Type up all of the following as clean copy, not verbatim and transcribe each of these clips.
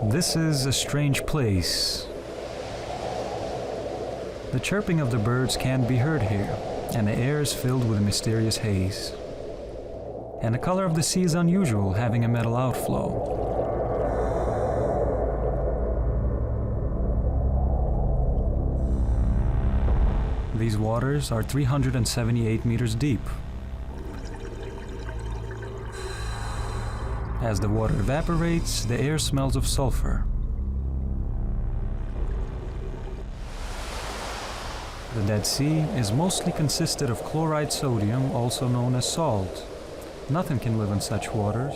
This is a strange place. The chirping of the birds can't be heard here, and the air is filled with a mysterious haze. And the color of the sea is unusual, having a metal outflow. These waters are 378 meters deep. As the water evaporates, the air smells of sulfur. The Dead Sea is mostly consisted of chloride sodium, also known as salt. Nothing can live in such waters,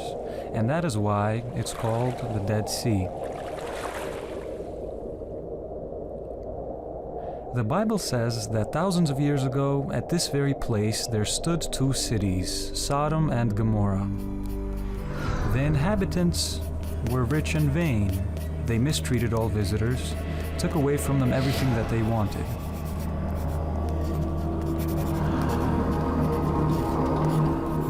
and that is why it's called the Dead Sea. The Bible says that thousands of years ago, at this very place, there stood two cities, Sodom and Gomorrah. The inhabitants were rich and vain. They mistreated all visitors, took away from them everything that they wanted.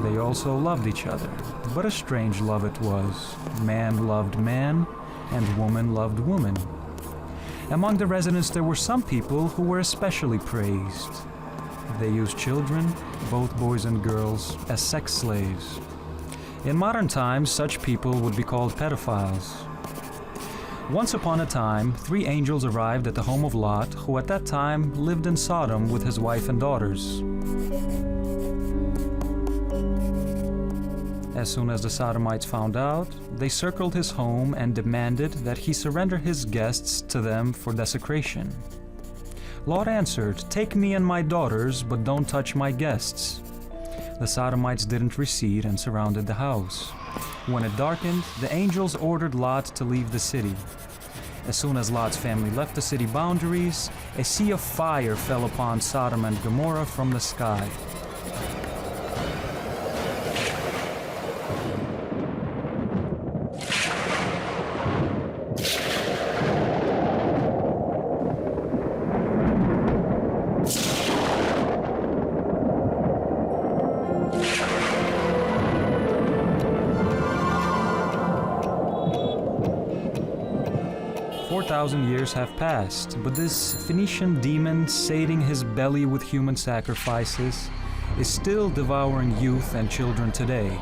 They also loved each other, but a strange love it was. Man loved man, and woman loved woman. Among the residents there were some people who were especially praised. They used children, both boys and girls, as sex slaves. In modern times, such people would be called pedophiles. Once upon a time, 3 angels arrived at the home of Lot, who at that time lived in Sodom with his wife and daughters. As soon as the Sodomites found out, they circled his home and demanded that he surrender his guests to them for desecration. Lot answered, "Take me and my daughters, but don't touch my guests." The Sodomites didn't recede and surrounded the house. When it darkened, the angels ordered Lot to leave the city. As soon as Lot's family left the city boundaries, a sea of fire fell upon Sodom and Gomorrah from the sky. Years have passed, but this Phoenician demon, sating his belly with human sacrifices, is still devouring youth and children today.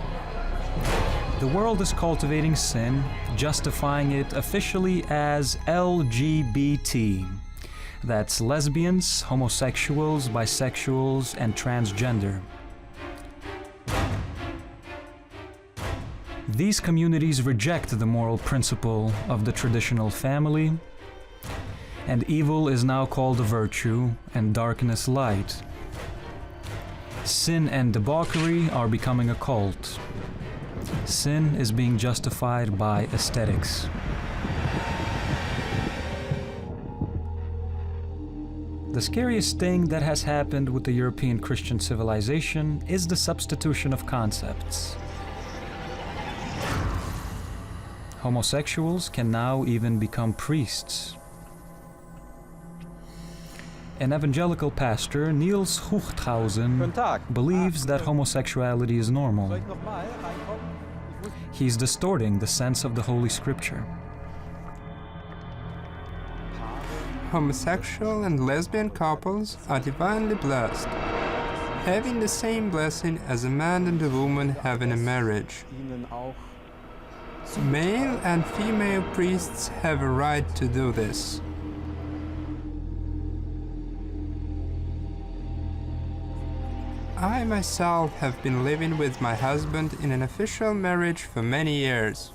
The world is cultivating sin, justifying it officially as LGBT. That's lesbians, homosexuals, bisexuals, and transgender. These communities reject the moral principle of the traditional family, and evil is now called a virtue and darkness light. Sin and debauchery are becoming a cult. Sin is being justified by aesthetics. The scariest thing that has happened with the European Christian civilization is the substitution of concepts. Homosexuals can now even become priests. An evangelical pastor, Niels Huchthausen, believes that homosexuality is normal. He's distorting the sense of the Holy Scripture. Homosexual and lesbian couples are divinely blessed, having the same blessing as a man and a woman have in a marriage. Male and female priests have a right to do this. I myself have been living with my husband in an official marriage for many years.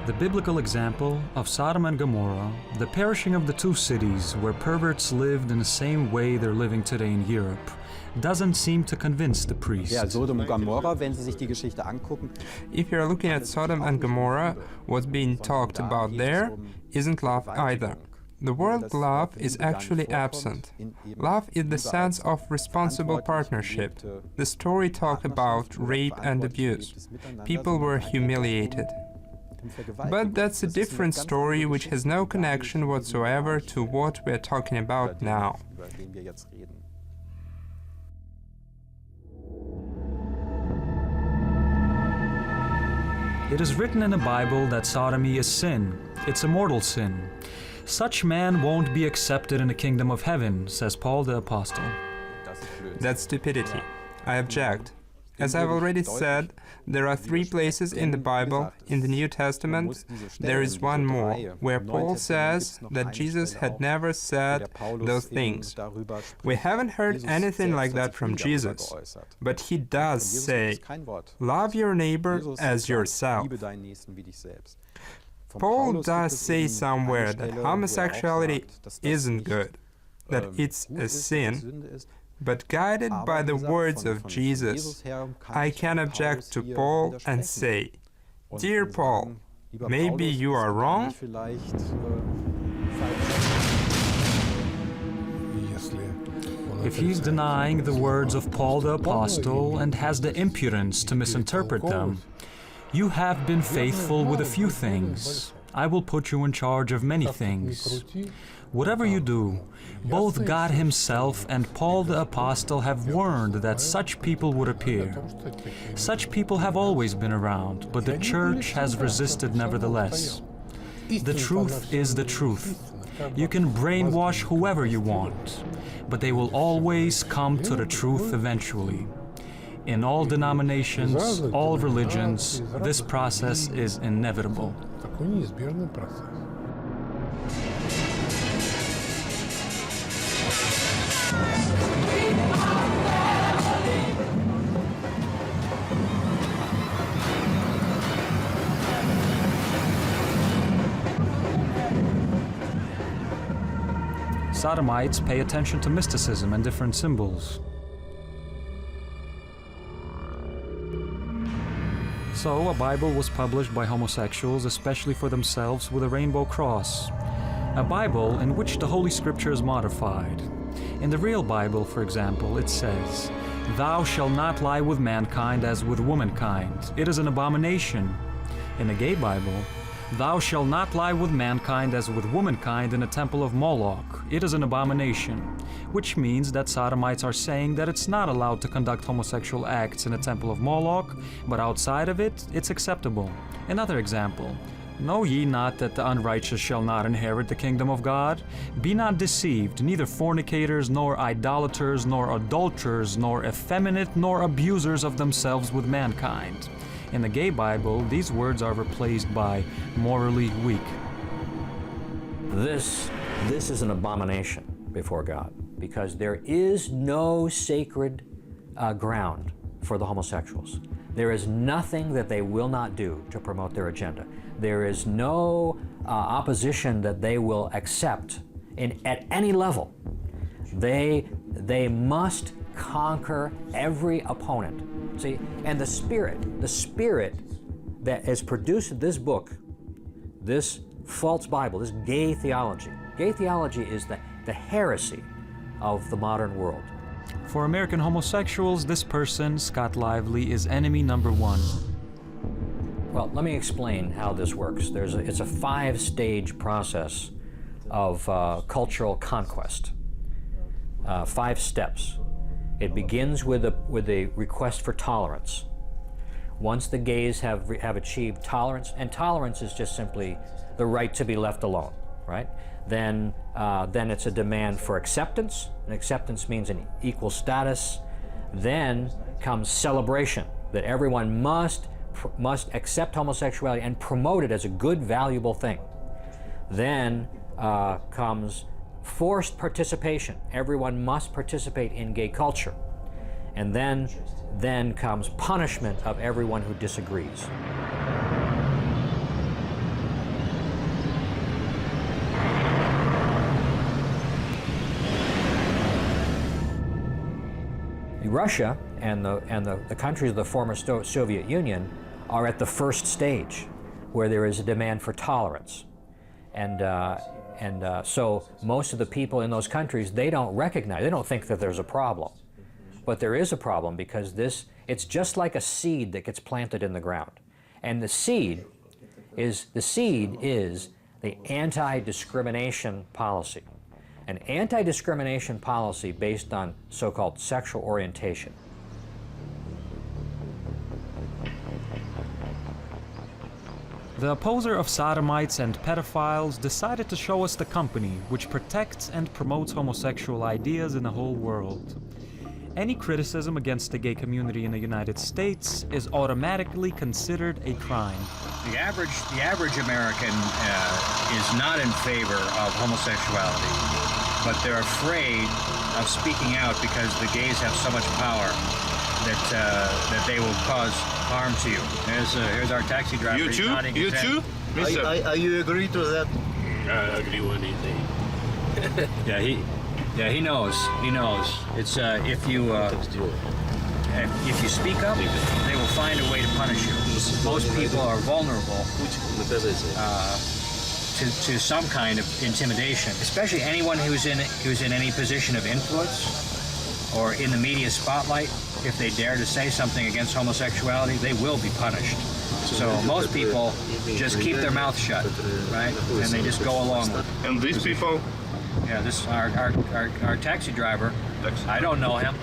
The biblical example of Sodom and Gomorrah, the perishing of the 2 cities where perverts lived in the same way they're living today in Europe, doesn't seem to convince the priest. Ja, Sodom und Gomorra, wenn Sie sich die Geschichte angucken. If you're looking at Sodom and Gomorrah, what's being talked about there isn't love either. The word love is actually absent. Love is the sense of responsible partnership. The story talked about rape and abuse. People were humiliated. But that's a different story which has no connection whatsoever to what we're talking about now. It is written in the Bible that sodomy is sin. It's a mortal sin. Such man won't be accepted in the kingdom of heaven, says Paul the Apostle. That's stupidity. I object. As I've already said, there are 3 places in the Bible, in the New Testament. There is one more, where Paul says that Jesus had never said those things. We haven't heard anything like that from Jesus, but he does say, love your neighbor as yourself. Paul does say somewhere that homosexuality isn't good, that it's a sin, but guided by the words of Jesus, I can object to Paul and say, Dear Paul, maybe you are wrong? If he's denying the words of Paul the Apostle and has the impudence to misinterpret them, you have been faithful with a few things. I will put you in charge of many things. Whatever you do, both God himself and Paul the Apostle have warned that such people would appear. Such people have always been around, but the church has resisted nevertheless. The truth is the truth. You can brainwash whoever you want, but they will always come to the truth eventually. In all denominations, all religions, this process is inevitable. Sodomites pay attention to mysticism and different symbols. So, a Bible was published by homosexuals, especially for themselves, with a rainbow cross. A Bible in which the Holy Scripture is modified. In the real Bible, for example, it says, Thou shalt not lie with mankind as with womankind. It is an abomination. In the gay Bible, Thou shalt not lie with mankind as with womankind in the temple of Moloch. It is an abomination. Which means that Sodomites are saying that it's not allowed to conduct homosexual acts in the temple of Moloch, but outside of it, it's acceptable. Another example. Know ye not that the unrighteous shall not inherit the kingdom of God? Be not deceived, neither fornicators, nor idolaters, nor adulterers, nor effeminate, nor abusers of themselves with mankind. In the gay Bible, these words are replaced by morally weak. This is an abomination before God, because there is no sacred ground for the homosexuals. There is nothing that they will not do to promote their agenda. There is no opposition that they will accept at any level. They must conquer every opponent. See, and the spirit that has produced this book, this false Bible, this gay theology. Gay theology is the heresy of the modern world. For American homosexuals, this person, Scott Lively, is enemy number 1. Well, let me explain how this works. It's a 5-stage process of cultural conquest. 5 steps. It begins with a request for tolerance. Once the gays have achieved tolerance, and tolerance is just simply the right to be left alone, right? Then it's a demand for acceptance, and acceptance means an equal status. Then comes celebration, that everyone must accept homosexuality and promote it as a good, valuable thing. Then comes forced participation. Everyone must participate in gay culture. And then comes punishment of everyone who disagrees. Russia and the countries of the former Soviet Union are at the first stage, where there is a demand for tolerance. So most of the people in those countries, they don't think that there's a problem. But there is a problem, because it's just like a seed that gets planted in the ground. And the seed is the anti-discrimination policy. An anti-discrimination policy based on so-called sexual orientation. The opposer of sodomites and pedophiles decided to show us the company which protects and promotes homosexual ideas in the whole world. Any criticism against the gay community in the United States is automatically considered a crime. The average American is not in favor of homosexuality, but they're afraid of speaking out because the gays have so much power that they will cause harm to you. Here's our taxi driver. You He's too? nodding You his too? head. Mister? You agree to that? I agree with anything. Yeah, he knows. He knows. It's if you speak up, they will find a way to punish you. Most people are vulnerable to some kind of intimidation, especially anyone who's in any position of influence or in the media spotlight. If they dare to say something against homosexuality, they will be punished. So most people just keep their mouth shut, right? And they just go along with it. And these people? Yeah, this our taxi driver. I don't know him,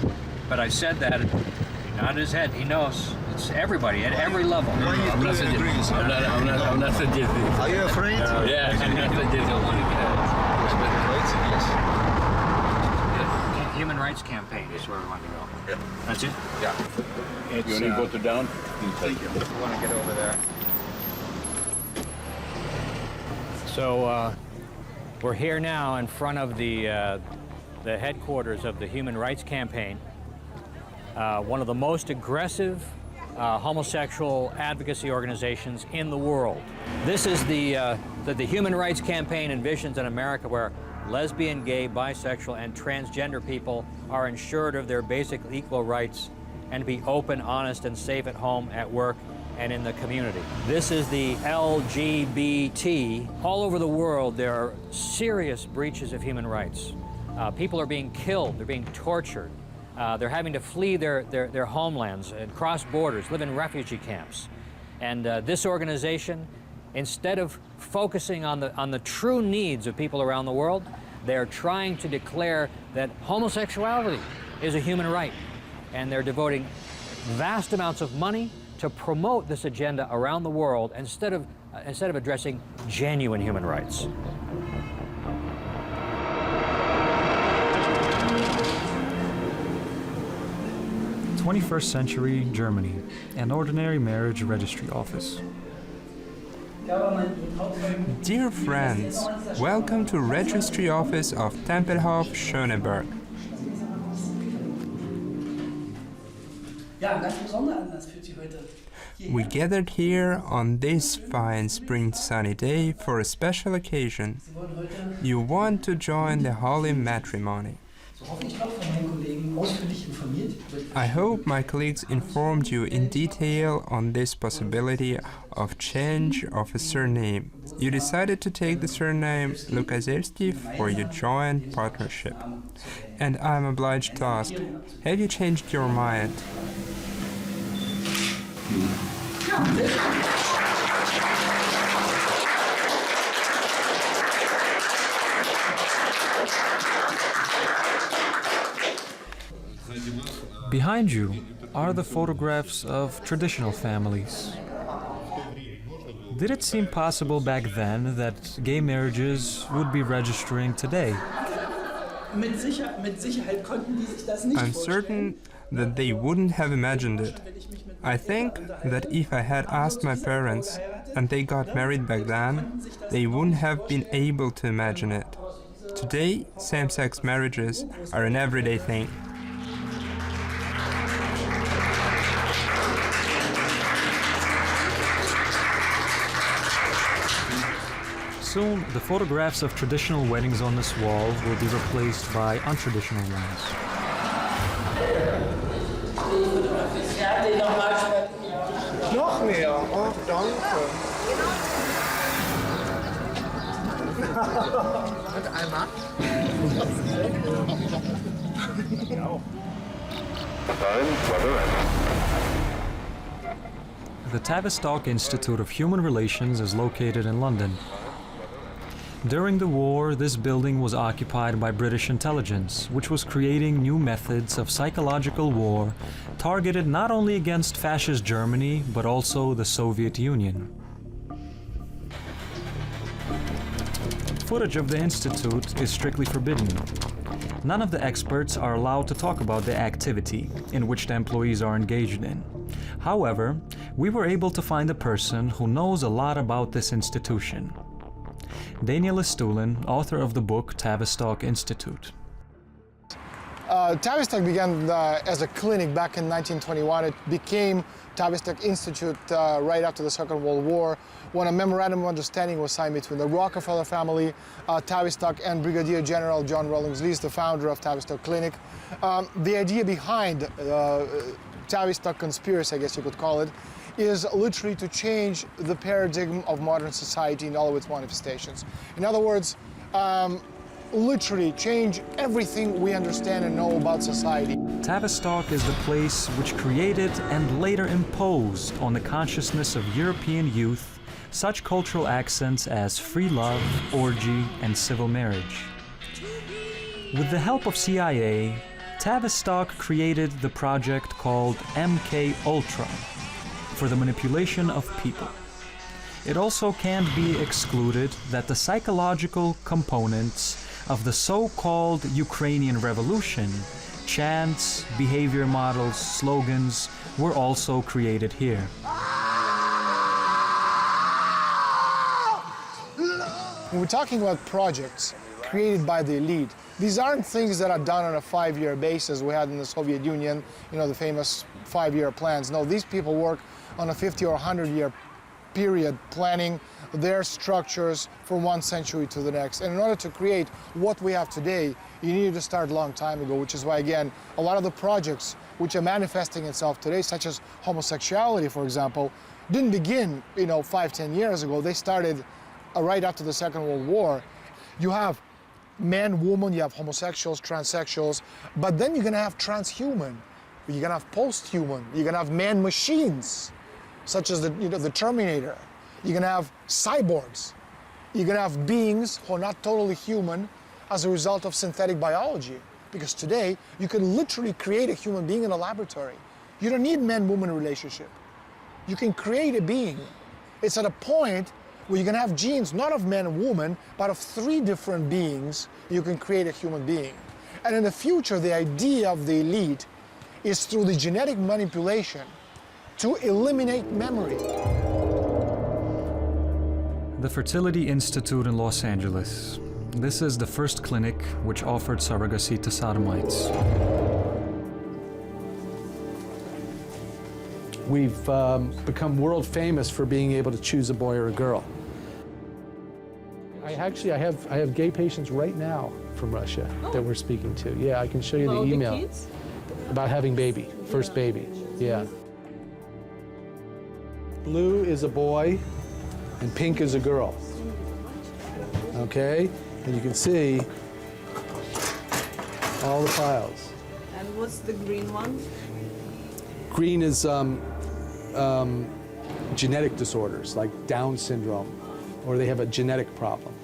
but I said that. He nodded his head. He knows. It's everybody at every level. I'm not suggesting. Are you afraid? Yeah, I'm not suggesting. Human Rights Campaign is where we want to go. Yeah. That's it? Yeah. It's, You want to go to down? Thank you. you want to get over there. So we're here now in front of the headquarters of the Human Rights Campaign, one of the most aggressive homosexual advocacy organizations in the world. This is the Human Rights Campaign envisions an America where lesbian, gay, bisexual, and transgender people are ensured of their basic equal rights and be open, honest, and safe at home, at work, and in the community. This is the LGBT. All over the world, there are serious breaches of human rights. People are being killed, they're being tortured, they're having to flee their homelands and cross borders, live in refugee camps. And this organization, instead of focusing on the true needs of people around the world, they're trying to declare that homosexuality is a human right. And they're devoting vast amounts of money to promote this agenda around the world instead of addressing genuine human rights. '21st century Germany, an ordinary marriage registry office. Dear friends, welcome to Registry Office of Tempelhof, Schöneberg. We gathered here on this fine spring sunny day for a special occasion. You want to join the holy matrimony. I hope my colleagues informed you in detail on this possibility of change of a surname. You decided to take the surname Lukaszewski for your joint partnership. And I'm obliged to ask, have you changed your mind? Behind you are the photographs of traditional families. Did it seem possible back then that gay marriages would be registering today? I'm certain that they wouldn't have imagined it. I think that if I had asked my parents and they got married back then, they wouldn't have been able to imagine it. Today, same-sex marriages are an everyday thing. Soon, the photographs of traditional weddings on this wall will be replaced by untraditional ones. Noch mehr. Oh, danke. Und einmal. The Tavistock Institute of Human Relations is located in London. During the war, this building was occupied by British intelligence, which was creating new methods of psychological war targeted not only against fascist Germany, but also the Soviet Union. footage of the Institute is strictly forbidden. None of the experts are allowed to talk about the activity in which the employees are engaged in. However, we were able to find a person who knows a lot about this institution. Daniel Stulin, author of the book Tavistock Institute. Tavistock began as a clinic back in 1921. It became Tavistock Institute right after the Second World War, when a memorandum of understanding was signed between the Rockefeller family, Tavistock, and Brigadier General John Rawlings Lees, the founder of Tavistock Clinic. The idea behind Tavistock conspiracy, I guess you could call it, is literally to change the paradigm of modern society in all of its manifestations. In other words, literally change everything we understand and know about society. Tavistock is the place which created and later imposed on the consciousness of European youth such cultural accents as free love, orgy, and civil marriage. With the help of CIA, Tavistock created the project called MK Ultra for the manipulation of people. It also can't be excluded that the psychological components of the so-called Ukrainian Revolution, chants, behavior models, slogans, were also created here. When we're talking about projects created by the elite, these aren't things that are done on a 5-year basis we had in the Soviet Union, you know, the famous 5-year plans. No, these people work on a 50 or 100-year period planning their structures from one century to the next. And in order to create what we have today, you needed to start a long time ago, which is why, again, a lot of the projects which are manifesting itself today, such as homosexuality, for example, didn't begin, 5-10 years ago. They started right after the Second World War. You have man, woman, you have homosexuals, transsexuals, but then you're gonna have transhuman, you're gonna have post-human, you're gonna have man-machines, such as the Terminator. You're gonna have cyborgs. You're gonna have beings who are not totally human as a result of synthetic biology. Because today, you can literally create a human being in a laboratory. You don't need man-woman relationship. You can create a being. It's at a point where you're gonna have genes, not of man and woman, but of 3 different beings, you can create a human being. And in the future, the idea of the elite is through the genetic manipulation to eliminate memory. The Fertility Institute in Los Angeles. This is the first clinic which offered surrogacy to sodomites. We've become world famous for being able to choose a boy or a girl. I have gay patients right now from Russia that we're speaking to. Yeah, I can show you the email. The kids? About having baby, first baby. Yeah. Blue is a boy and pink is a girl. Okay? And you can see all the files. And what's the green one? Green is genetic disorders like Down syndrome, or they have a genetic problem.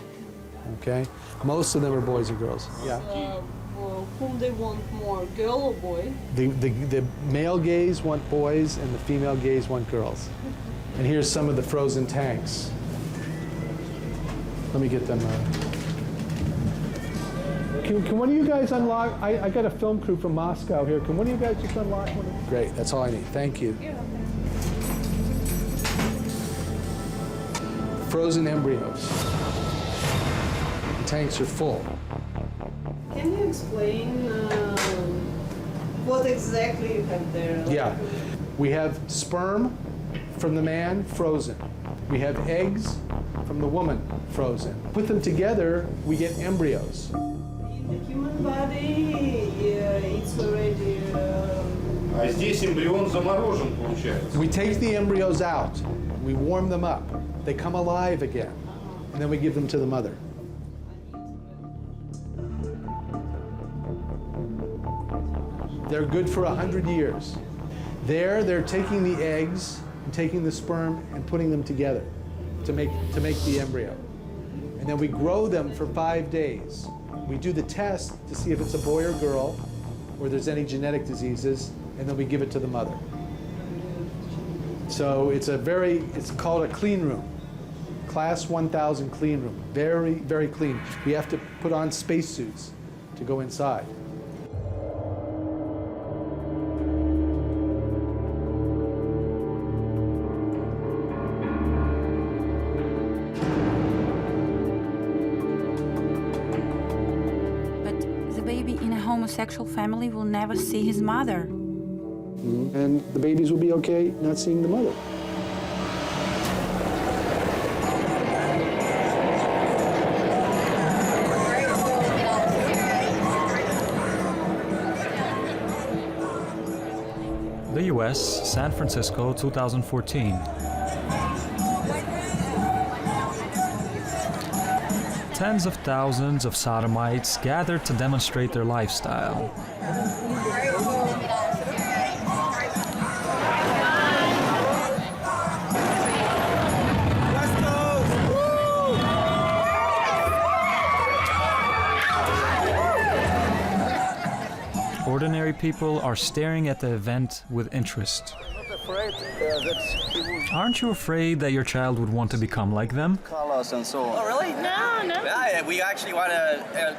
Okay? Most of them are boys and girls. Yeah. Whom they want more, girl or boy? The male gays want boys and the female gays want girls. And here's some of the frozen tanks. Let me get them. Can one of you guys unlock? I got a film crew from Moscow here. Can one of you guys just unlock one of them? Great, that's all I need. Thank you. Frozen embryos. The tanks are full. Can you explain what exactly you have there? Yeah, we have sperm from the man, frozen. We have eggs from the woman, frozen. Put them together, we get embryos. In the human body, it's already... А здесь эмбрион заморожен, получается. We take the embryos out, we warm them up, they come alive again, and then we give them to the mother. They're good for 100 years. There, they're taking the eggs and taking the sperm and putting them together to make the embryo. And then we grow them for 5 days. We do the test to see if it's a boy or girl, or there's any genetic diseases, and then we give it to the mother. So it's called a clean room. Class 1000 clean room, very, very clean. We have to put on spacesuits to go inside. But the baby in a homosexual family will never see his mother. And the babies will be okay not seeing the mother. The US, San Francisco, 2014. Tens of thousands of sodomites gathered to demonstrate their lifestyle. Ordinary people are staring at the event with interest. Aren't you afraid that your child would want to become like them? Colors and so on. Oh, really? No. Yeah, we actually want to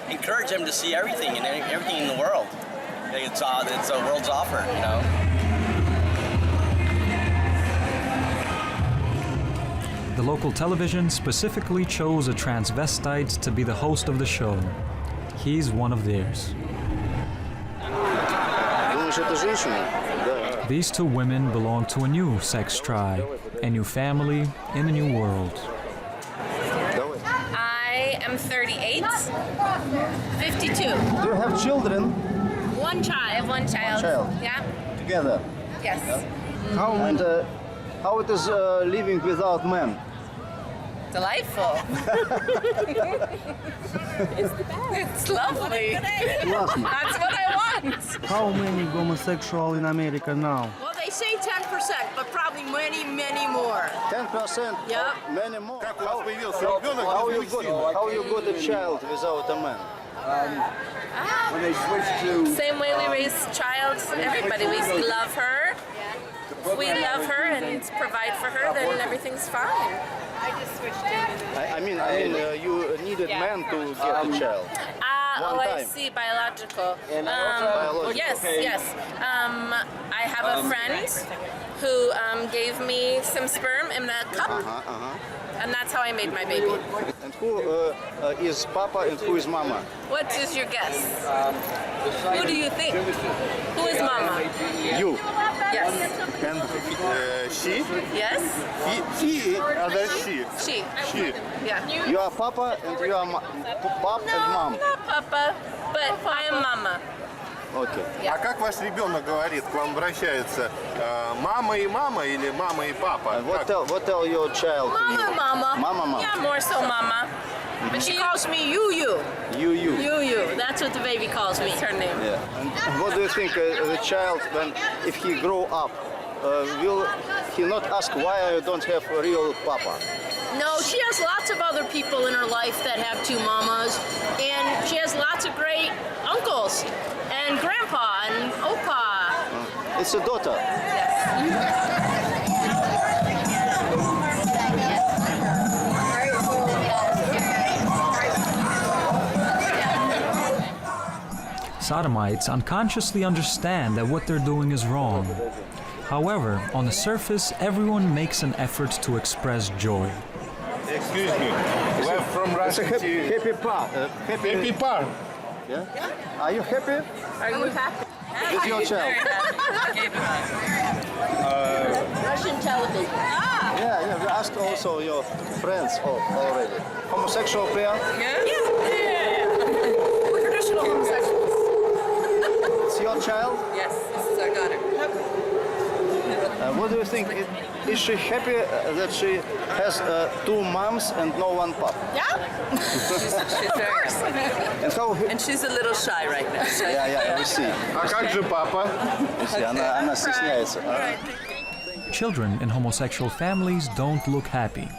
encourage them to see everything and everything in the world. It's a world's offer, you know. The local television specifically chose a transvestite to be the host of the show. He's one of theirs. These two women belong to a new sex tribe, a new family in a new world. I am 38, 52. Do you have children? One child. I have one child. Yeah. Together? Yes. And how it is living without men? Delightful. It's the best. It's lovely. That's what I want. How many homosexual in America now? Well, they say 10%, but probably many, many more. 10%? Yep. Many more. How you got a child without a man? When they switch to... Same way we raise child, everybody. We love her. If we love her and provide for her, then everything's fine. I just switched in. I mean, you needed men to get a child. I see, biological. Yes. I have a friend who gave me some sperm in a cup, and that's how I made my baby. And who is Papa and who is Mama? What is your guess? Who do you think? Who is Mama? You. Yes. And she? Yes. He, other she. She. Yeah. You are Papa and you are Pop and Mom. No, not Papa, but I am Mama. Okay. А как ваш ребенок говорит, к вам обращается? Мама и мама или мама и папа? What tell your child? Mama. Mama. Yeah, more so Mama. But she calls me You. You. That's what the baby calls me. That's her name. Yeah. And what do you think the child, if he grow up, will he not ask why I don't have a real Papa? No, she has lots of other people in her life that have two mamas, and she has lots of great uncles and grandpa and opa. It's a daughter. Sodomites unconsciously understand that what they're doing is wrong. However, on the surface, everyone makes an effort to express joy. Excuse me, we're from Russia. It's a happy part. Happy part. Yeah? Are you happy? Are you happy? With your child? Russian television. Yeah, we asked also your friends already. Homosexual prayer? Yeah. We're traditional homosexuals. It's your child? Yes, this is our daughter. What do you think? Is she happy that she has two moms and no one pop? Yeah. she's very happy. And she's a little shy right now. So Yeah, we see. А как же папа? Она стесняется. Children in homosexual families don't look happy.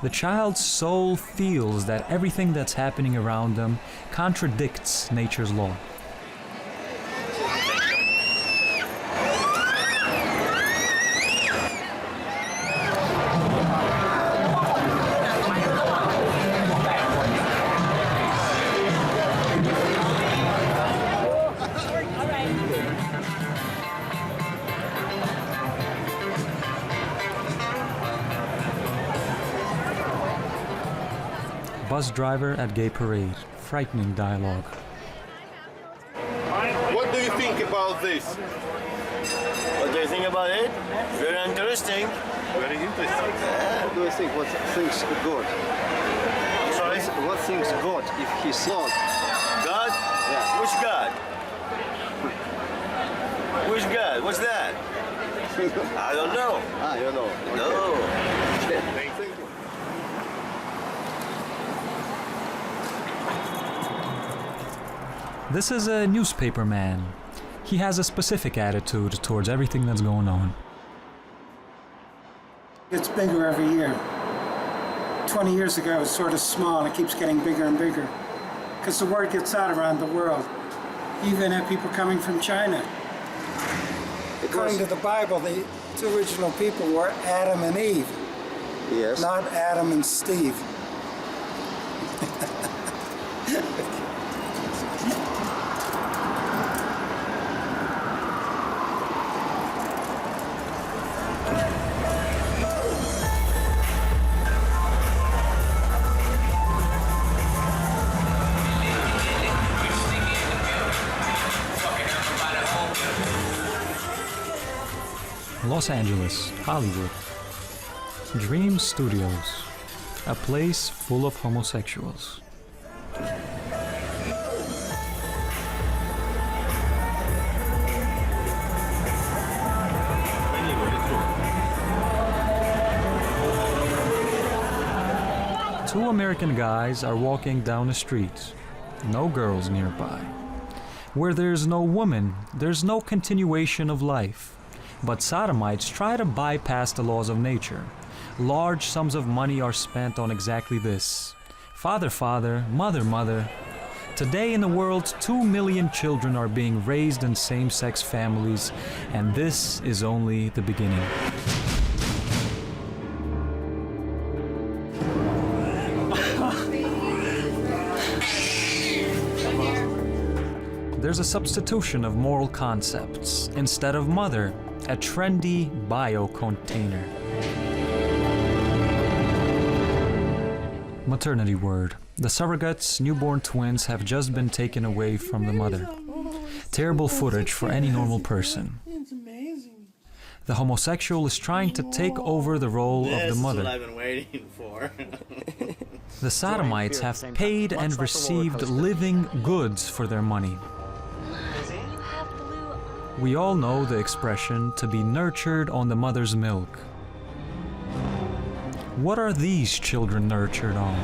The child's soul feels that everything that's happening around them contradicts nature's law. bus driver at gay parade. Frightening dialogue. What do you think about this? What do you think about it? Very interesting. Very interesting. What do you think? What thinks God? Sorry? What thinks God if he's not? God? Yeah. Which God? Which God? What's that? I don't know. Ah, you know. No. Thank you. This is a newspaper man. He has a specific attitude towards everything that's going on. It's bigger every year. 20 years ago, it was sort of small. It keeps getting bigger and bigger. Because the word gets out around the world. Even at people coming from China. According to the Bible, the two original people were Adam and Eve. Yes. Not Adam and Steve. Los Angeles, Hollywood. Dream Studios, a place full of homosexuals. Two American guys are walking down the street. No girls nearby. Where there's no woman, there's no continuation of life. But sodomites try to bypass the laws of nature. Large sums of money are spent on exactly this. Father, father, mother, mother. Today in the world, 2 million children are being raised in same-sex families, and this is only the beginning. There's a substitution of moral concepts. Instead of mother, a trendy bio-container. Maternity word. The surrogates' newborn twins have just been taken away from the mother. Terrible footage for any normal person. It's amazing. The homosexual is trying to take over the role of the mother. This is what I've been waiting for. The sodomites have paid and received living goods for their money. We all know the expression, to be nurtured on the mother's milk. What are these children nurtured on?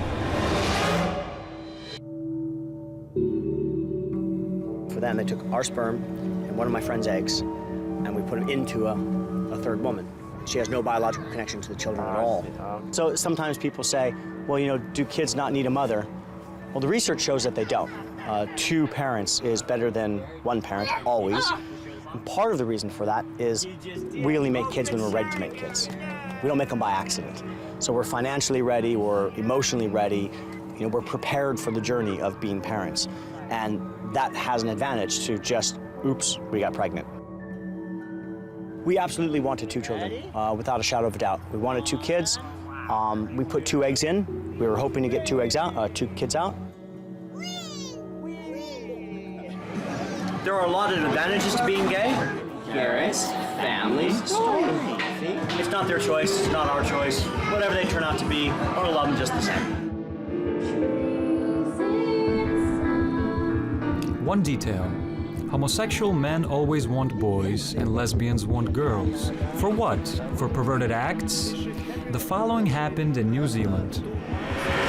For them, they took our sperm and one of my friend's eggs, and we put it into a third woman. She has no biological connection to the children at all. So sometimes people say, well, you know, do kids not need a mother? Well, the research shows that they don't. 2 parents is better than 1 parent, always. And part of the reason for that is we only make kids when we're ready to make kids. We don't make them by accident. So we're financially ready, we're emotionally ready, you know, we're prepared for the journey of being parents. And that has an advantage to just, oops, we got pregnant. We absolutely wanted 2 children, without a shadow of a doubt. We wanted 2 kids. We put 2 eggs in. We were hoping to get 2 eggs out, 2 kids out. There are a lot of advantages to being gay. Parents, family, it's not their choice, it's not our choice. Whatever they turn out to be, we're gonna love them just the same. One detail. Homosexual men always want boys and lesbians want girls. For what? For perverted acts? The following happened in New Zealand.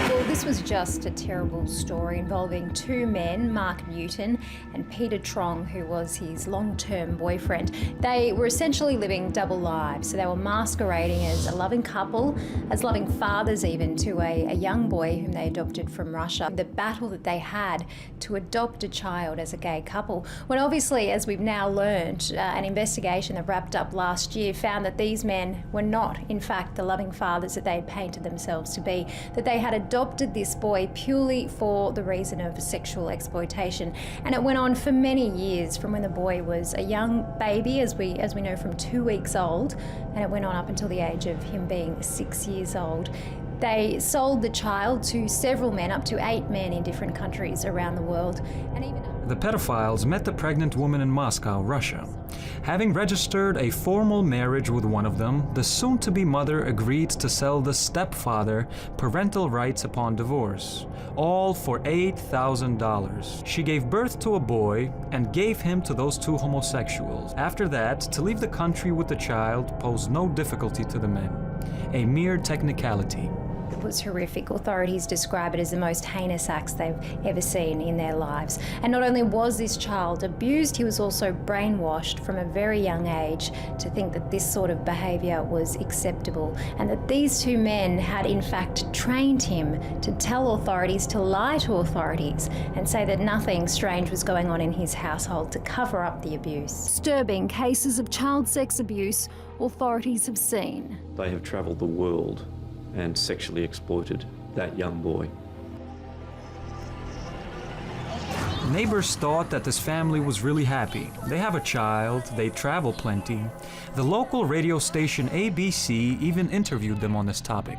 Well, this was just a terrible story involving 2 men, Mark Newton and Peter Trong, who was his long-term boyfriend. They were essentially living double lives. So they were masquerading as a loving couple, as loving fathers even, to a young boy whom they adopted from Russia. The battle that they had to adopt a child as a gay couple, when obviously, as we've now learned, an investigation that wrapped up last year found that these men were not, in fact, the loving fathers that they had painted themselves to be, that they had adopted this boy purely for the reason of sexual exploitation. And it went on for many years, from when the boy was a young baby, as we know, from 2 weeks old, and it went on up until the age of him being 6 years old. They sold the child to several men, up to 8 men in different countries around the world, and even The pedophiles met the pregnant woman in Moscow, Russia. Having registered a formal marriage with one of them, the soon-to-be mother agreed to sell the stepfather parental rights upon divorce, all for $8,000. She gave birth to a boy and gave him to those two homosexuals. After that, to leave the country with the child posed no difficulty to the men, a mere technicality. It was horrific. Authorities describe it as the most heinous acts they've ever seen in their lives. And not only was this child abused, he was also brainwashed from a very young age to think that this sort of behaviour was acceptable, and that these two men had in fact trained him to tell authorities, to lie to authorities, and say that nothing strange was going on in his household to cover up the abuse. Disturbing cases of child sex abuse authorities have seen. They have travelled the world and sexually exploited that young boy. Neighbors thought that this family was really happy. They have a child, they travel plenty. The local radio station ABC even interviewed them on this topic.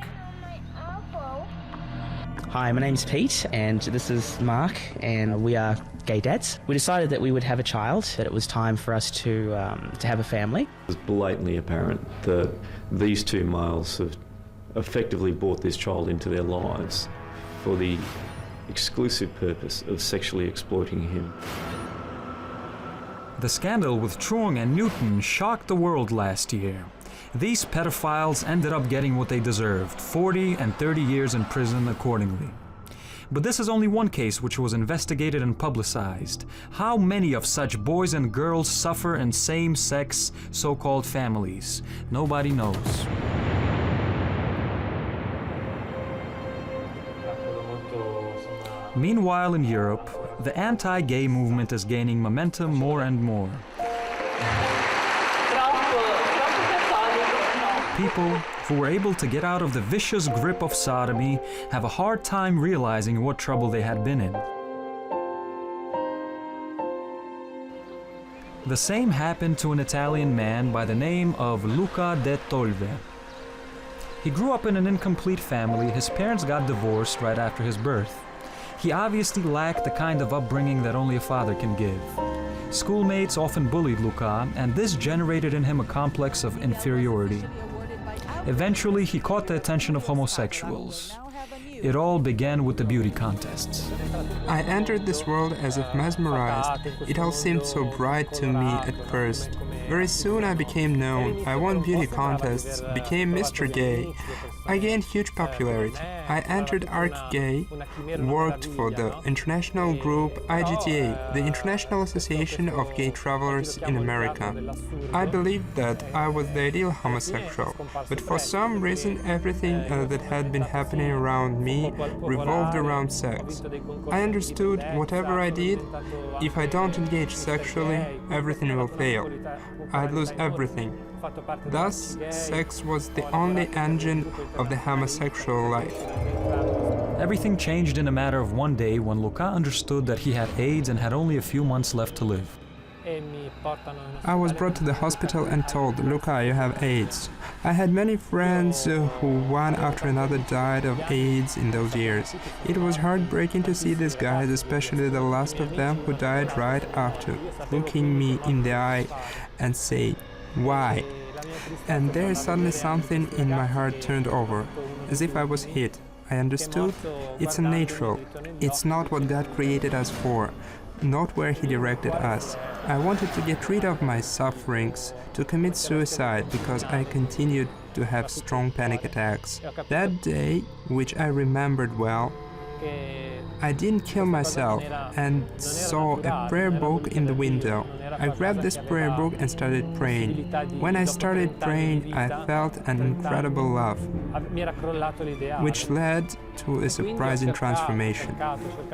Hi, my name's Pete, and this is Mark, and we are gay dads. We decided that we would have a child, that it was time for us to have a family. It was blatantly apparent that these two males have effectively brought this child into their lives for the exclusive purpose of sexually exploiting him. The scandal with Trung and Newton shocked the world last year. These pedophiles ended up getting what they deserved, 40 and 30 years in prison accordingly. But this is only one case which was investigated and publicized. How many of such boys and girls suffer in same-sex so-called families? Nobody knows. Meanwhile, in Europe, the anti-gay movement is gaining momentum more and more. People who were able to get out of the vicious grip of sodomy have a hard time realizing what trouble they had been in. The same happened to an Italian man by the name of Luca de Tolve. He grew up in an incomplete family. His parents got divorced right after his birth. He obviously lacked the kind of upbringing that only a father can give. Schoolmates often bullied Luca, and this generated in him a complex of inferiority. Eventually, he caught the attention of homosexuals. It all began with the beauty contests. I entered this world as if mesmerized. It all seemed so bright to me at first. Very soon I became known. I won beauty contests, became Mr. Gay. I gained huge popularity. I entered ArcGay, worked for the international group IGTA, the International Association of Gay Travelers in America. I believed that I was the ideal homosexual, but for some reason everything that had been happening around me revolved around sex. I understood whatever I did, if I don't engage sexually, everything will fail. I'd lose everything. Thus, sex was the only engine of the homosexual life. Everything changed in a matter of one day when Luca understood that he had AIDS and had only a few months left to live. I was brought to the hospital and told, Luca, you have AIDS. I had many friends who one after another died of AIDS in those years. It was heartbreaking to see these guys, especially the last of them who died right after, looking me in the eye and say, why? And there suddenly something in my heart turned over, as if I was hit. I understood it's unnatural. It's not what God created us for, not where He directed us. I wanted to get rid of my sufferings, to commit suicide because I continued to have strong panic attacks. That day, which I remembered well, I didn't kill myself and saw a prayer book in the window. I grabbed this prayer book and started praying. When I started praying, I felt an incredible love, which led to a surprising transformation.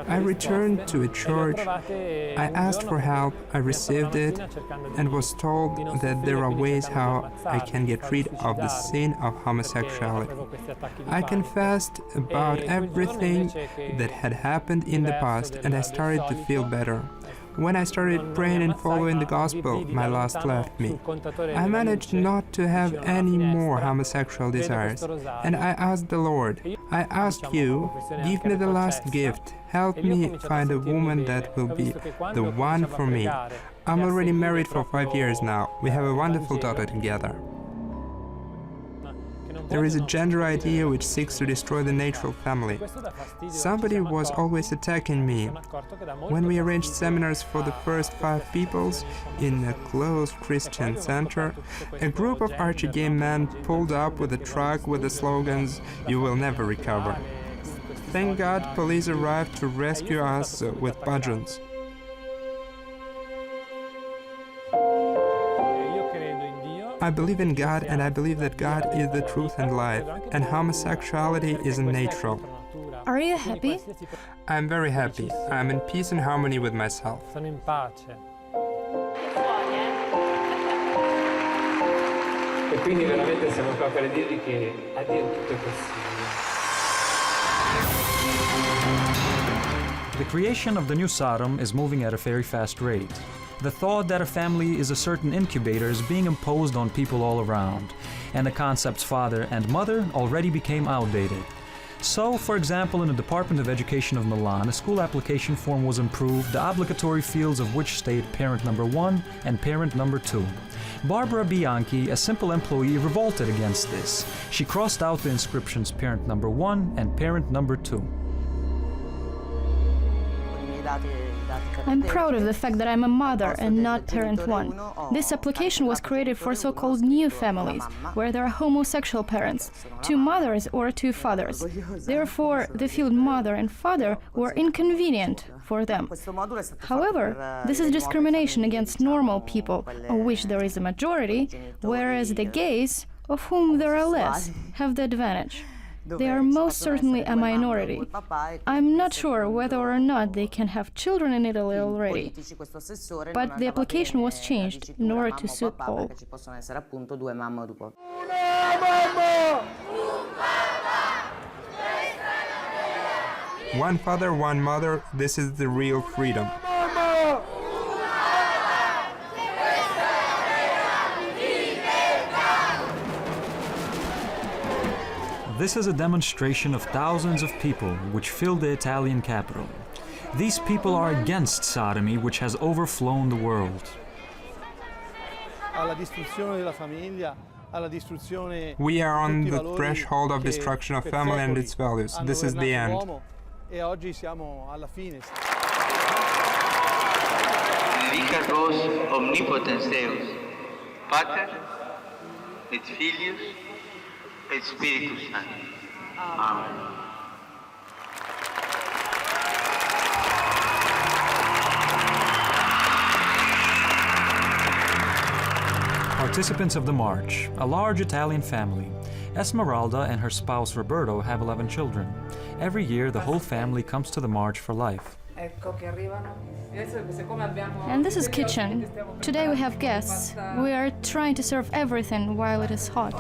I returned to a church, I asked for help, I received it, and was told that there are ways how I can get rid of the sin of homosexuality. I confessed about everything that had happened in the past, and I started to feel better. When I started praying and following the gospel, my lust left me. I managed not to have any more homosexual desires, and I asked the Lord, I ask you, give me the last gift. Help me find a woman that will be the one for me. I'm already married for 5 years now. We have a wonderful daughter together. There is a gender idea which seeks to destroy the natural family. Somebody was always attacking me. When we arranged seminars for the first 5 peoples in a closed Christian center, a group of archer gay men pulled up with a truck with the slogans, "You will never recover." Thank God police arrived to rescue us with badges. I believe in God, and I believe that God is the truth and life, and homosexuality isn't natural. Are you happy? I'm very happy. I'm in peace and harmony with myself. E quindi veramente siamo qua per dirvi che a Dio tutto è possibile. The creation of the new Sodom is moving at a very fast rate. The thought that a family is a certain incubator is being imposed on people all around, and the concepts father and mother already became outdated. So, for example, in the Department of Education of Milan, a school application form was improved, the obligatory fields of which state parent number 1 and parent number 2. Barbara Bianchi, a simple employee, revolted against this. She crossed out the inscriptions parent number 1 and parent number 2. I'm proud of the fact that I'm a mother and not parent 1. This application was created for so-called new families, where there are homosexual parents, 2 mothers or 2 fathers. Therefore, the field mother and father were inconvenient for them. However, this is discrimination against normal people, of which there is a majority, whereas the gays, of whom there are less, have the advantage. They are most certainly a minority. I'm not sure whether or not they can have children in Italy already, but the application was changed in order to suit all. One father, one mother, this is the real freedom. This is a demonstration of thousands of people which filled the Italian capital. These people are against sodomy, which has overflown the world. We are on the threshold of destruction of family and its values. This is the end. Benedicat vos omnipotens Deus, Pater et Filius et Spiritus Sanctus. Amen. Participants of the march, a large Italian family. Esmeralda and her spouse Roberto have 11 children. Every year, the whole family comes to the march for life. And this is kitchen. Today we have guests. We are trying to serve everything while it is hot.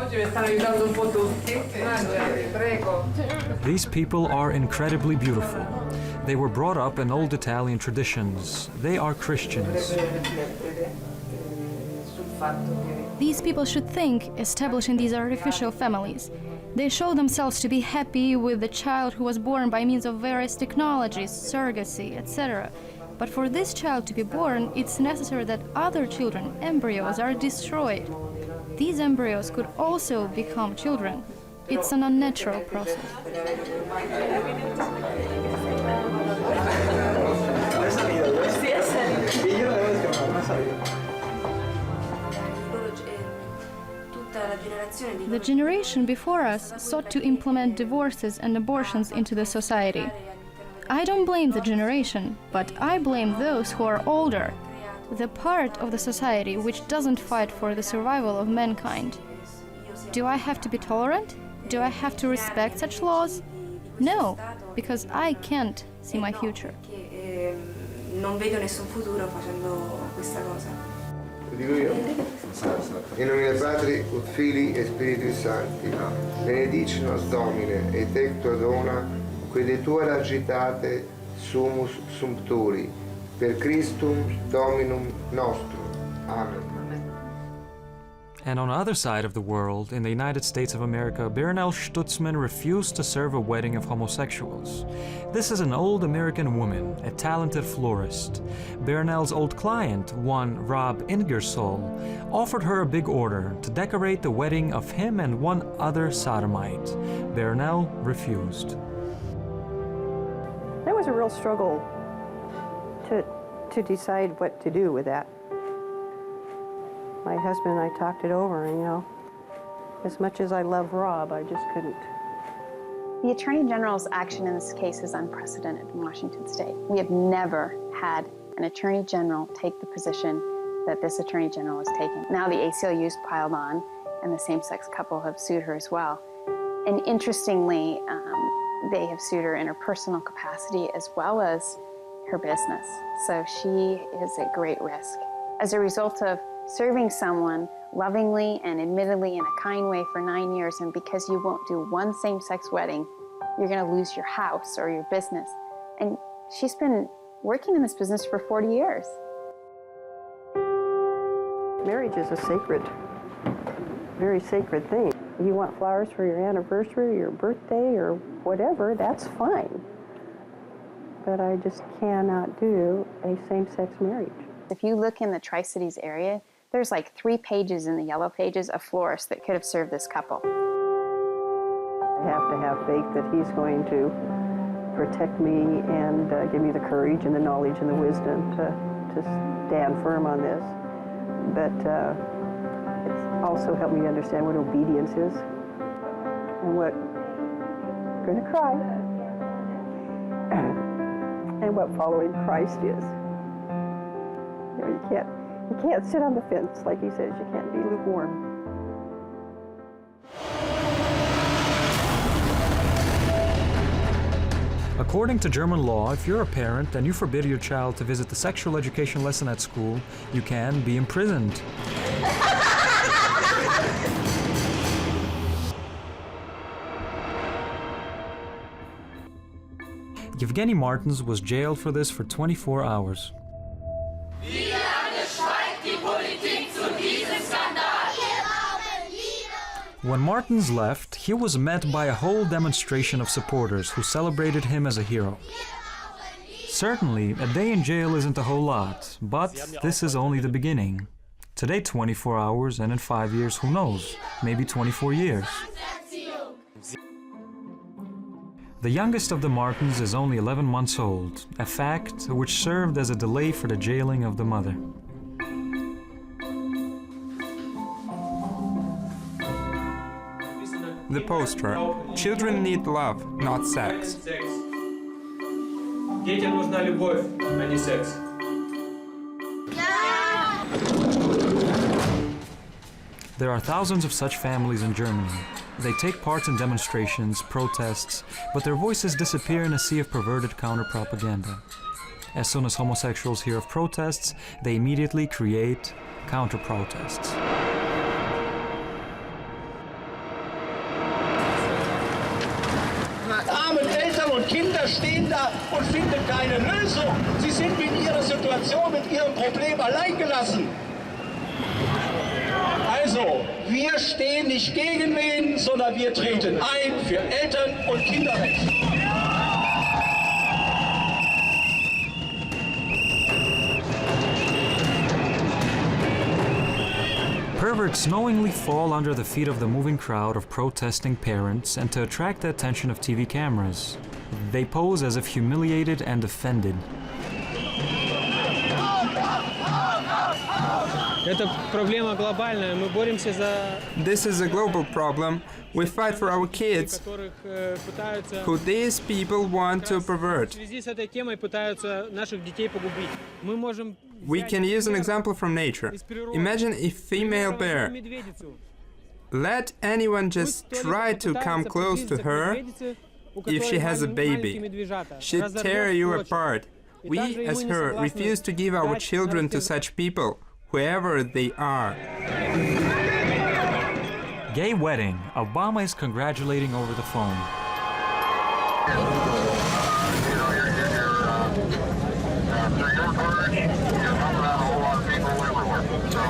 These people are incredibly beautiful. They were brought up in old Italian traditions. They are Christians. These people should think establishing these artificial families. They show themselves to be happy with the child who was born by means of various technologies, surrogacy, etc. But for this child to be born, it's necessary that other children, embryos, are destroyed. These embryos could also become children. It's an unnatural process. The generation before us sought to implement divorces and abortions into the society. I don't blame the generation, but I blame those who are older, the part of the society which doesn't fight for the survival of mankind. Do I have to be tolerant? Do I have to respect such laws? No, because I can't see my future. Non vedo nessun futuro facendo questa cosa. Dico io? In nome del Patri, ut Filii e Spiritus Sancti, benedici nos Domine, et tecto dona, que de tua largitate sumus sumpturi, per Christum Dominum nostrum. Amen. And on the other side of the world, in the United States of America, Bernal Stutzman refused to serve a wedding of homosexuals. This is an old American woman, a talented florist. Bernal's old client, one Rob Ingersoll, offered her a big order to decorate the wedding of him and one other sodomite. Bernal refused. That was a real struggle to decide what to do with that. My husband and I talked it over, and, you know, as much as I love Rob, I just couldn't. The Attorney General's action in this case is unprecedented in Washington State. We have never had an Attorney General take the position that this Attorney General is taking. Now the ACLU's piled on, and the same-sex couple have sued her as well. And interestingly, they have sued her in her personal capacity as well as her business. So she is at great risk. As a result of serving someone lovingly and admittedly in a kind way for 9 years, and because you won't do one same-sex wedding, you're going to lose your house or your business. And she's been working in this business for 40 years. Marriage is a sacred, very sacred thing. You want flowers for your anniversary, your birthday, or whatever, that's fine. But I just cannot do a same-sex marriage. If you look in the Tri-Cities area, there's like 3 pages in the Yellow Pages of florists that could have served this couple. I have to have faith that he's going to protect me and give me the courage and the knowledge and the wisdom to stand firm on this. But it's also helped me understand what obedience is and what I'm going to cry and what following Christ is. You know, you can't sit on the fence, like he says. You can't be lukewarm. According to German law, if you're a parent and you forbid your child to visit the sexual education lesson at school, you can be imprisoned. Yevgeny Martins was jailed for this for 24 hours. When Martins left, he was met by a whole demonstration of supporters who celebrated him as a hero. Certainly, a day in jail isn't a whole lot, but this is only the beginning. Today 24 hours, and in 5 years, who knows, maybe 24 years. The youngest of the Martins is only 11 months old, a fact which served as a delay for the jailing of the mother. The poster. Children need love, not sex. Детям нужна любовь, а не секс. There are thousands of such families in Germany. They take part in demonstrations, protests, but their voices disappear in a sea of perverted counter-propaganda. As soon as homosexuals hear of protests, they immediately create counter-protests. Arme Eltern und Kinder stehen da und finden keine Lösung. Sie sind mit ihrer Situation, mit ihrem Problem alleingelassen. Also, wir stehen nicht gegen wen, sondern wir treten ein für Eltern- und Kinderrecht. Perverts knowingly fall under the feet of the moving crowd of protesting parents and to attract the attention of TV cameras. They pose as if humiliated and offended. This is a global problem. We fight for our kids, who these people want to pervert. We can use an example from nature. Imagine a female bear. Let anyone just try to come close to her. If she has a baby, she'd tear you apart. We, as her, refuse to give our children to such people, whoever they are. Gay wedding. Obama is congratulating over the phone.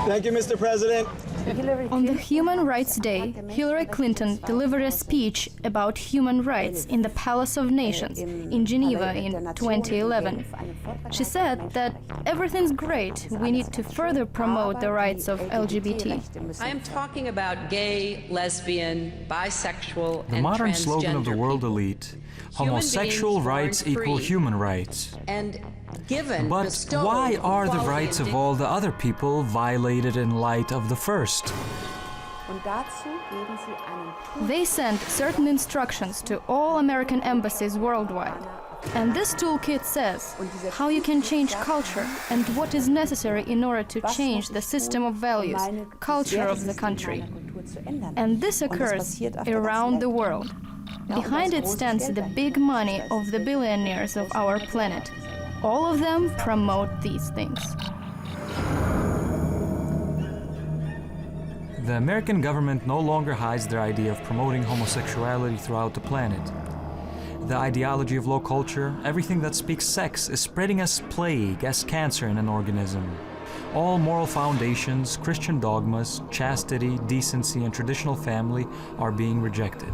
Thank you, Mr. President. On the Human Rights Day, Hillary Clinton delivered a speech about human rights in the Palace of Nations in Geneva in 2011. She said that everything's great, we need to further promote the rights of LGBT. I am talking about gay, lesbian, bisexual, The and modern transgender slogan of the world elite, homosexual rights equal human rights. and given, But bestowed why are the equality rights and of all the other people violated in light of the first? They sent certain instructions to all American embassies worldwide. And this toolkit says how you can change culture and what is necessary in order to change the system of values, culture of the country. And this occurs around the world. Behind it stands the big money of the billionaires of our planet. All of them promote these things. The American government no longer hides their idea of promoting homosexuality throughout the planet. The ideology of low culture, everything that speaks sex, is spreading as plague, as cancer in an organism. All moral foundations, Christian dogmas, chastity, decency, and traditional family are being rejected.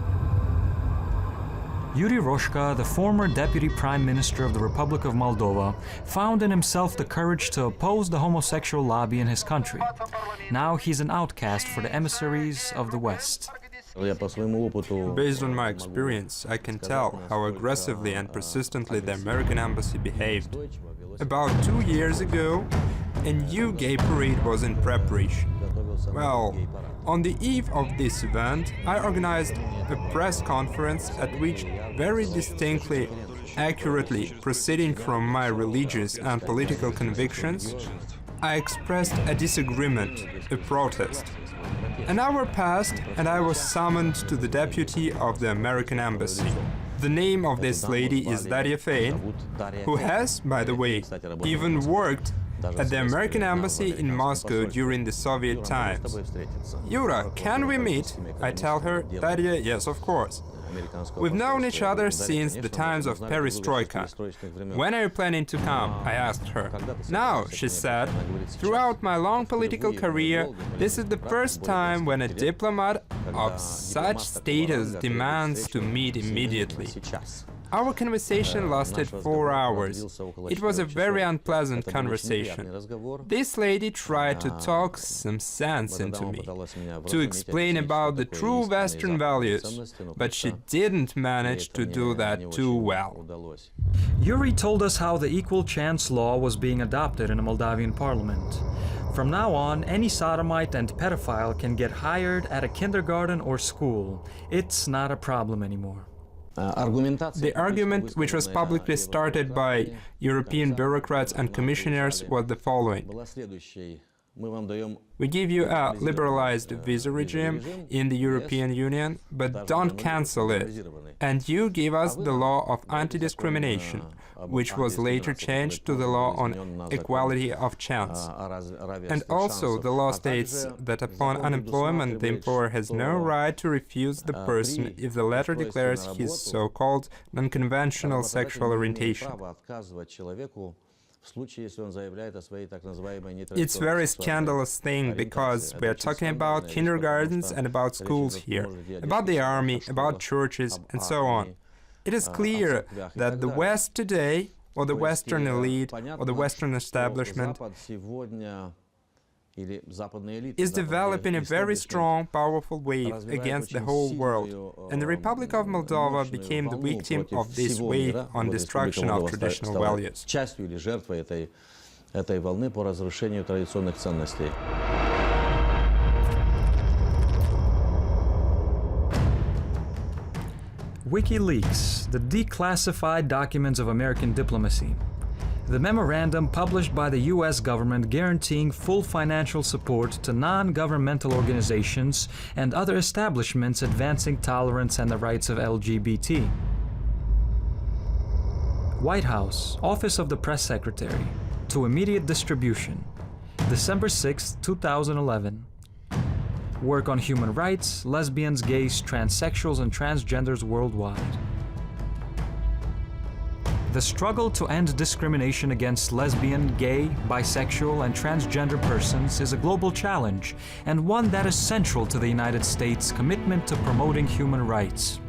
Yuri Roshka, the former Deputy Prime Minister of the Republic of Moldova, found in himself the courage to oppose the homosexual lobby in his country. Now he's an outcast for the emissaries of the West. Based on my experience, I can tell how aggressively and persistently the American embassy behaved. About 2 years ago, a new gay parade was in preparation. Well, on the eve of this event, I organized a press conference at which, very distinctly, accurately proceeding from my religious and political convictions, I expressed a disagreement, a protest. An hour passed and I was summoned to the deputy of the American embassy. The name of this lady is Daria Fein, who has, by the way, even worked at the American embassy in Moscow during the Soviet times. Yura, can we meet? I tell her. Daria, yes, of course. We've known each other since the times of Perestroika. When are you planning to come? I asked her. Now, she said, throughout my long political career, this is the first time when a diplomat of such status demands to meet immediately. Our conversation lasted 4 hours. It was a very unpleasant conversation. This lady tried to talk some sense into me, to explain about the true Western values, but she didn't manage to do that too well. Yuri told us how the equal chance law was being adopted in the Moldavian parliament. From now on, any sodomite and pedophile can get hired at a kindergarten or school. It's not a problem anymore. The argument, which was publicly started by European bureaucrats and commissioners, was the following. We give you a liberalized visa regime in the European Union, but don't cancel it. And you give us the law of anti-discrimination, which was later changed to the law on equality of chance. And also the law states that upon unemployment the employer has no right to refuse the person if the latter declares his so-called non-conventional sexual orientation. It's a very scandalous thing because we are talking about kindergartens and about schools here, about the army, about churches, and so on. It is clear that the West today, or the Western elite, or the Western establishment, is developing a very strong, powerful wave against the whole world, and the Republic of Moldova became the victim of this wave on destruction of traditional values. WikiLeaks, the declassified documents of American diplomacy. The memorandum published by the US government guaranteeing full financial support to non-governmental organizations and other establishments advancing tolerance and the rights of LGBT. White House, Office of the Press Secretary, to immediate distribution, December 6, 2011. Work on human rights, lesbians, gays, transsexuals, and transgenders worldwide. The struggle to end discrimination against lesbian, gay, bisexual, and transgender persons is a global challenge, and one that is central to the United States' commitment to promoting human rights.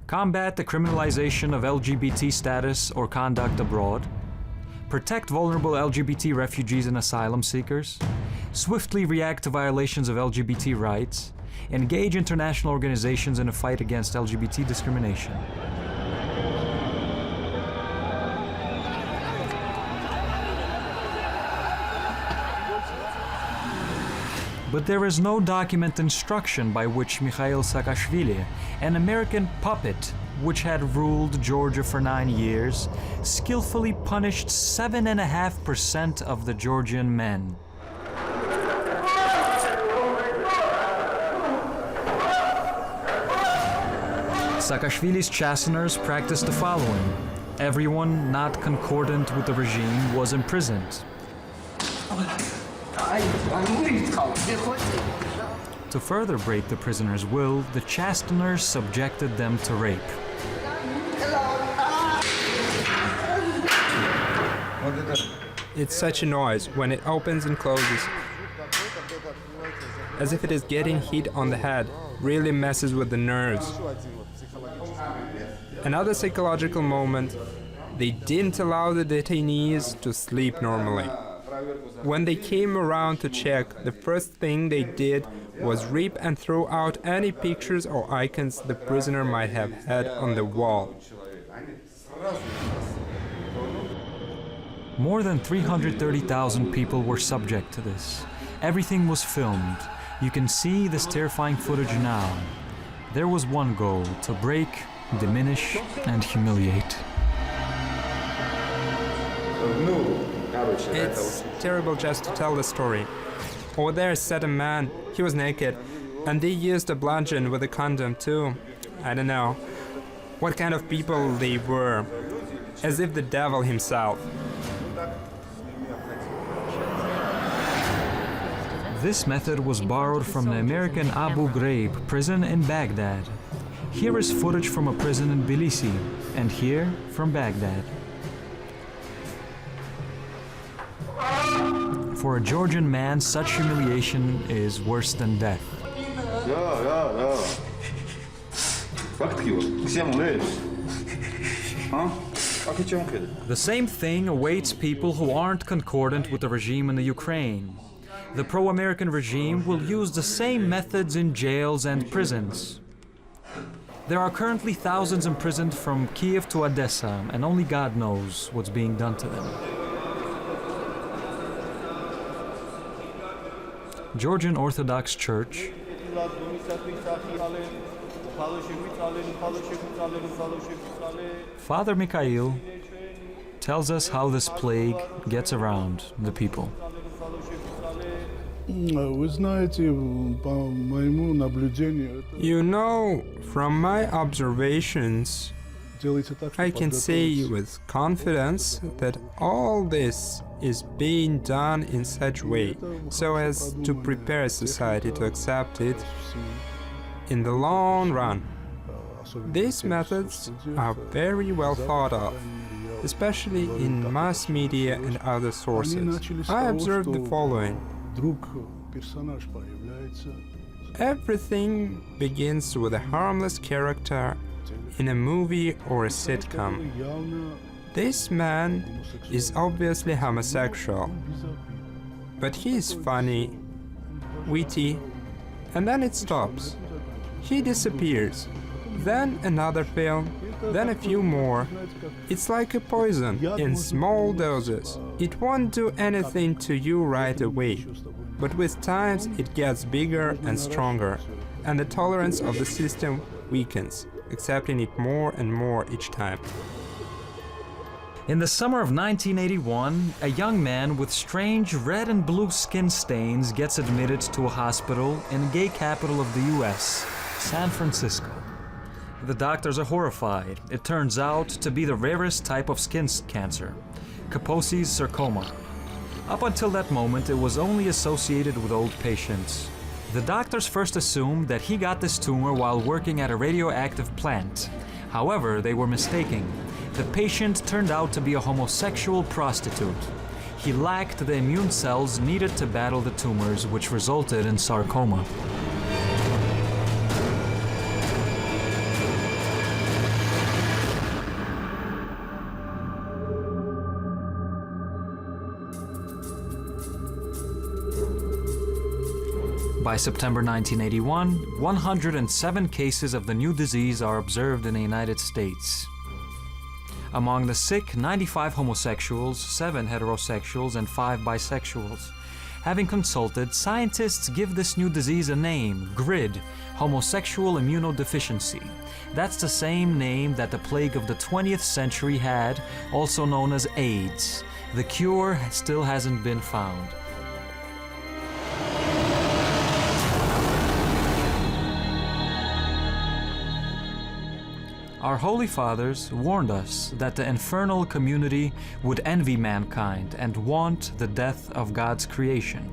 Combat the criminalization of LGBT status or conduct abroad. Protect vulnerable LGBT refugees and asylum seekers. Swiftly react to violations of LGBT rights. Engage international organizations in a fight against LGBT discrimination. But there is no document instruction by which Mikhail Saakashvili, an American puppet which had ruled Georgia for 9 years, skillfully punished 7.5% of the Georgian men. Saakashvili's chasteners practiced the following. Everyone not concordant with the regime was imprisoned. To further break the prisoners' will, the chasteners subjected them to rape. It's such a noise when it opens and closes. As if it is getting hit on the head, really messes with the nerves. Another psychological moment, they didn't allow the detainees to sleep normally. When they came around to check, the first thing they did was rip and throw out any pictures or icons the prisoner might have had on the wall. More than 330,000 people were subject to this. Everything was filmed. You can see this terrifying footage now. There was one goal: to break, diminish, and humiliate. It's terrible just to tell the story. Over there sat a man, he was naked, and they used a bludgeon with a condom too. I don't know what kind of people they were, as if the devil himself. This method was borrowed from the American Abu Ghraib prison in Baghdad. Here is footage from a prison in Tbilisi, and here from Baghdad. For a Georgian man, such humiliation is worse than death. The same thing awaits people who aren't concordant with the regime in the Ukraine. The pro-American regime will use the same methods in jails and prisons. There are currently thousands imprisoned from Kiev to Odessa, and only God knows what's being done to them. Georgian Orthodox Church, Father Mikhail tells us how this plague gets around the people. You know, from my observations, I can say with confidence that all this is being done in such a way so as to prepare society to accept it in the long run. These methods are very well thought of, especially in mass media and other sources. I observed the following. Everything begins with a harmless character in a movie or a sitcom. This man is obviously homosexual, but he is funny, witty, and then it stops. He disappears. Then another film, then a few more. It's like a poison in small doses. It won't do anything to you right away, but with time it gets bigger and stronger, and the tolerance of the system weakens, accepting it more and more each time. In the summer of 1981, a young man with strange red and blue skin stains gets admitted to a hospital in the gay capital of the US, San Francisco. The doctors are horrified. It turns out to be the rarest type of skin cancer, Kaposi's sarcoma. Up until that moment, it was only associated with old patients. The doctors first assumed that he got this tumor while working at a radioactive plant. However, they were mistaken. The patient turned out to be a homosexual prostitute. He lacked the immune cells needed to battle the tumors, which resulted in sarcoma. By September 1981, 107 cases of the new disease are observed in the United States. Among the sick, 95 homosexuals, 7 heterosexuals, and 5 bisexuals. Having consulted, scientists give this new disease a name, GRID, homosexual immunodeficiency. That's the same name that the plague of the 20th century had, also known as AIDS. The cure still hasn't been found. Our Holy Fathers warned us that the infernal community would envy mankind and want the death of God's creation.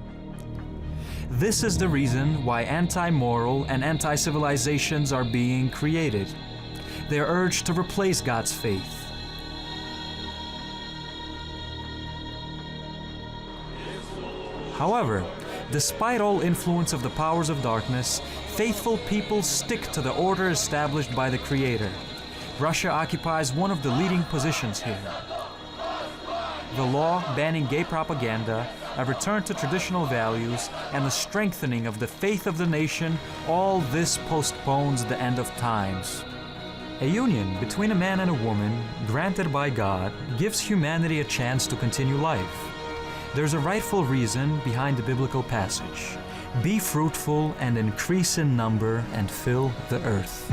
This is the reason why anti-moral and anti-civilizations are being created. They are urged to replace God's faith. However, despite all influence of the powers of darkness, faithful people stick to the order established by the Creator. Russia occupies one of the leading positions here. The law banning gay propaganda, a return to traditional values, and the strengthening of the faith of the nation, all this postpones the end of times. A union between a man and a woman, granted by God, gives humanity a chance to continue life. There's a rightful reason behind the biblical passage. Be fruitful and increase in number and fill the earth.